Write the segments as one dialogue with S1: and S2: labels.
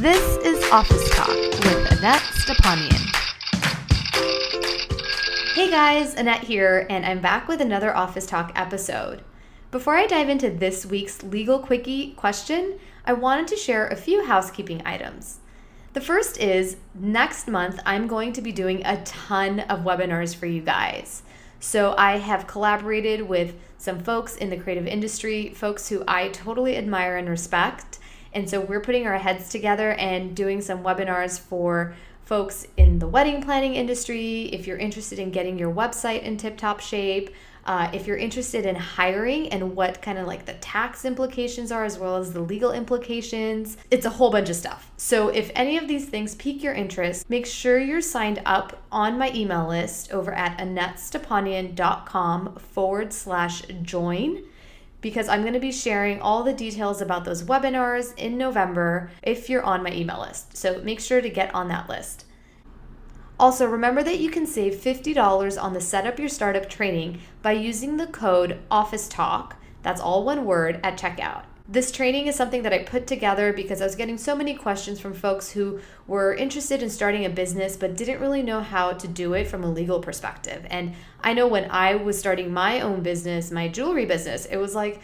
S1: This is Office Talk with Annette Stepanian. Hey guys, Annette here, and I'm back with another Office Talk episode. Before I dive into this week's Legal Quickie question, I wanted to share a few housekeeping items. The first is, next month I'm going to be doing a ton of webinars for you guys. So I have collaborated with some folks in the creative industry, folks who I totally admire and respect. And so we're putting our heads together and doing some webinars for folks in the wedding planning industry. If you're interested in getting your website in tip-top shape, if you're interested in hiring and what kind of like the tax implications are as well as the legal implications, it's a whole bunch of stuff. So if any of these things pique your interest, make sure you're signed up on my email list over at AnnetteStepanian.com/join. Because I'm going to be sharing all the details about those webinars in November if you're on my email list. So make sure to get on that list. Also, remember that you can save $50 on the Set Up Your Startup training by using the code OfficeTalk, that's all one word, at checkout. This training is something that I put together because I was getting so many questions from folks who were interested in starting a business but didn't really know how to do it from a legal perspective. And I know when I was starting my own business, my jewelry business, it was like,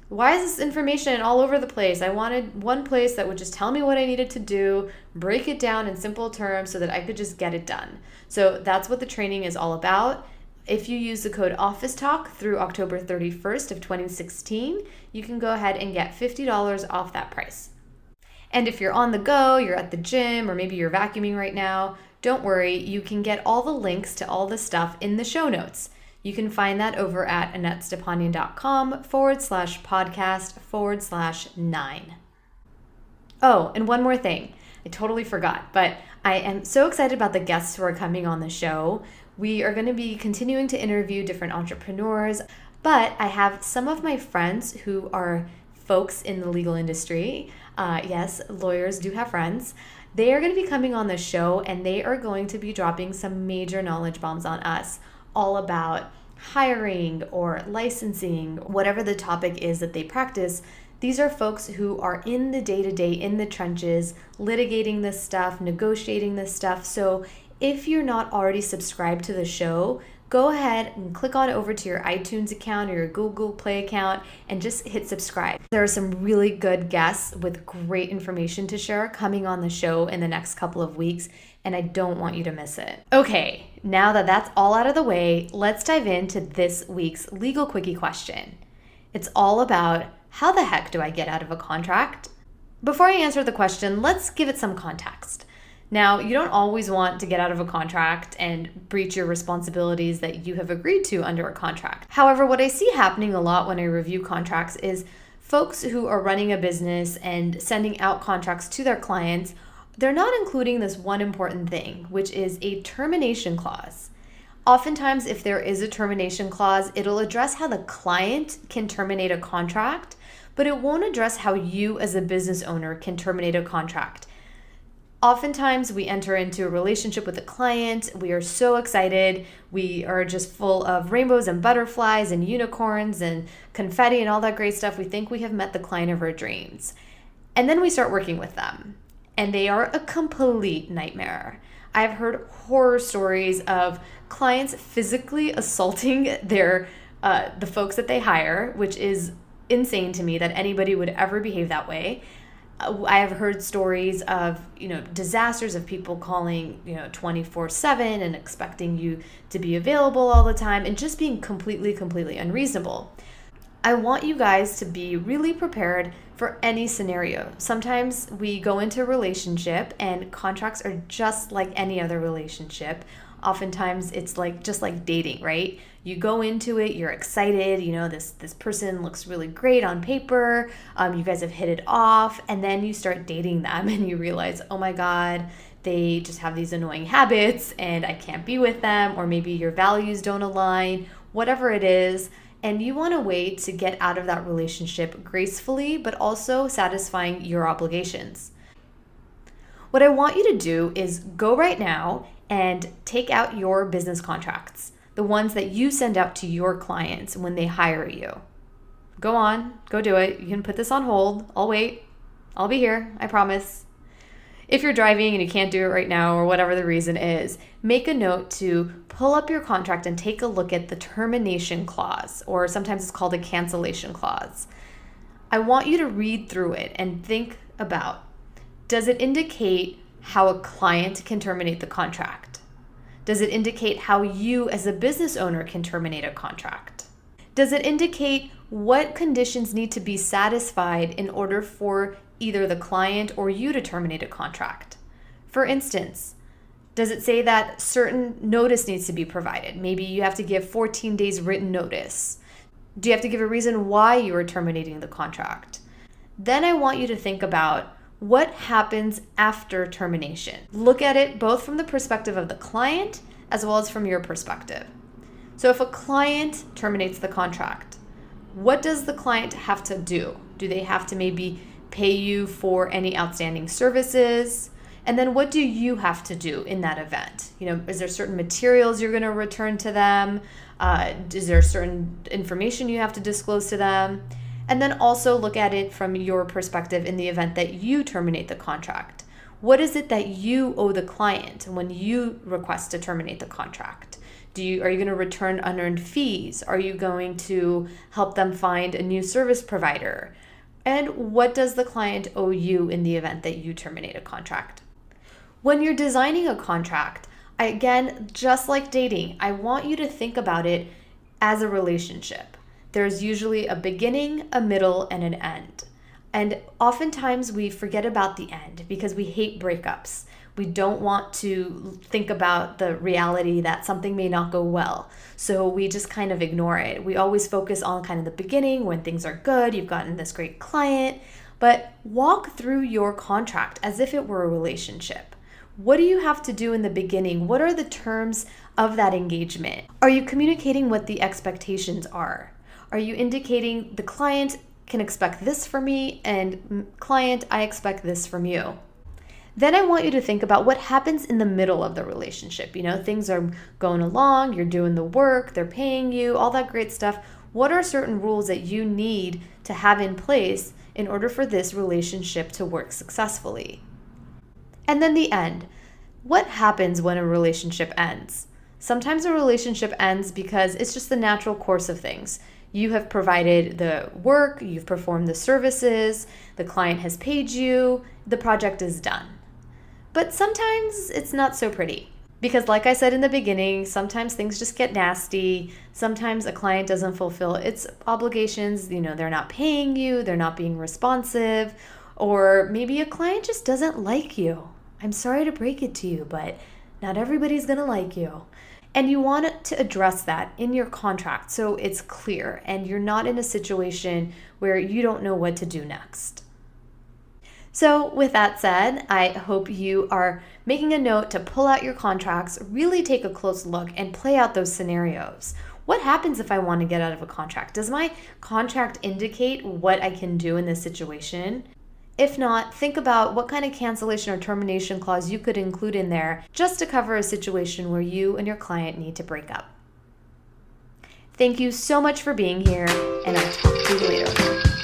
S1: why is this information all over the place? I wanted one place that would just tell me what I needed to do, break it down in simple terms so that I could just get it done. So that's what the training is all about. If you use the code OfficeTalk through October 31st of 2016, you can go ahead and get $50 off that price. And if you're on the go, you're at the gym, or maybe you're vacuuming right now, don't worry, you can get all the links to all the stuff in the show notes. You can find that over at AnnetteStepanian.com/podcast/9. Oh, and one more thing. I totally forgot, but I am so excited about the guests who are coming on the show. We are going to be continuing to interview different entrepreneurs, but I have some of my friends who are folks in the legal industry. Yes, lawyers do have friends. They are going to be coming on the show, and they are going to be dropping some major knowledge bombs on us, all about hiring or licensing, whatever the topic is that they practice. These are folks who are in the day-to-day, in the trenches, litigating this stuff, negotiating this stuff. So if you're not already subscribed to the show, go ahead and click on over to your iTunes account or your Google Play account and just hit subscribe. There are some really good guests with great information to share coming on the show in the next couple of weeks, and I don't want you to miss it. Okay, now that that's all out of the way, let's dive into this week's Legal Quickie question. It's all about, how the heck do I get out of a contract? Before I answer the question, let's give it some context. Now, you don't always want to get out of a contract and breach your responsibilities that you have agreed to under a contract. However, what I see happening a lot when I review contracts is folks who are running a business and sending out contracts to their clients, they're not including this one important thing, which is a termination clause. Oftentimes, if there is a termination clause, it'll address how the client can terminate a contract, but it won't address how you as a business owner can terminate a contract. Oftentimes, we enter into a relationship with a client. We are so excited. We are just full of rainbows and butterflies and unicorns and confetti and all that great stuff. We think we have met the client of our dreams. And then we start working with them, and they are a complete nightmare. I've heard horror stories of clients physically assaulting the folks that they hire, which is insane to me that anybody would ever behave that way. I have heard stories of, disasters of people calling, 24/7 and expecting you to be available all the time and just being completely unreasonable. I want you guys to be really prepared for any scenario. Sometimes we go into a relationship and contracts are just like any other relationship. Oftentimes it's just like dating, right? You go into it, you're excited, this person looks really great on paper, you guys have hit it off, and then you start dating them and you realize, oh my God, they just have these annoying habits and I can't be with them, or maybe your values don't align, whatever it is, and you want a way to get out of that relationship gracefully, but also satisfying your obligations. What I want you to do is go right now and take out your business contracts, the ones that you send out to your clients when they hire you. Go on, go do it. You can put this on hold. I'll wait. I'll be here, I promise. If you're driving and you can't do it right now or whatever the reason is, make a note to pull up your contract and take a look at the termination clause, or sometimes it's called a cancellation clause. I want you to read through it and think about, does it indicate how a client can terminate the contract? Does it indicate how you as a business owner can terminate a contract? Does it indicate what conditions need to be satisfied in order for either the client or you to terminate a contract? For instance, does it say that certain notice needs to be provided? Maybe you have to give 14 days written notice. Do you have to give a reason why you are terminating the contract? Then I want you to think about what happens after termination. Look at it both from the perspective of the client as well as from your perspective. So if a client terminates the contract, what does the client have to do? Do they have to maybe pay you for any outstanding services? And then what do you have to do in that event? Is there certain materials you're going to return to them? Is there certain information you have to disclose to them? And then also look at it from your perspective in the event that you terminate the contract. What is it that you owe the client when you request to terminate the contract? Are you going to return unearned fees? Are you going to help them find a new service provider? And what does the client owe you in the event that you terminate a contract? When you're designing a contract, again, just like dating, I want you to think about it as a relationship. There's usually a beginning, a middle, and an end. And oftentimes we forget about the end because we hate breakups. We don't want to think about the reality that something may not go well. So we just kind of ignore it. We always focus on kind of the beginning when things are good, you've gotten this great client, but walk through your contract as if it were a relationship. What do you have to do in the beginning? What are the terms of that engagement? Are you communicating what the expectations are? Are you indicating the client can expect this from me and client, I expect this from you? Then I want you to think about what happens in the middle of the relationship. Things are going along, you're doing the work, they're paying you, all that great stuff. What are certain rules that you need to have in place in order for this relationship to work successfully? And then the end. What happens when a relationship ends? Sometimes a relationship ends because it's just the natural course of things. You have provided the work, you've performed the services, the client has paid you, the project is done. But sometimes it's not so pretty because, like I said in the beginning, sometimes things just get nasty. Sometimes a client doesn't fulfill its obligations. They're not paying you, they're not being responsive, or maybe a client just doesn't like you. I'm sorry to break it to you, but not everybody's going to like you. And you want to address that in your contract so it's clear and you're not in a situation where you don't know what to do next. So with that said, I hope you are making a note to pull out your contracts, really take a close look and play out those scenarios. What happens if I want to get out of a contract? Does my contract indicate what I can do in this situation? If not, think about what kind of cancellation or termination clause you could include in there just to cover a situation where you and your client need to break up. Thank you so much for being here, and I'll talk to you later.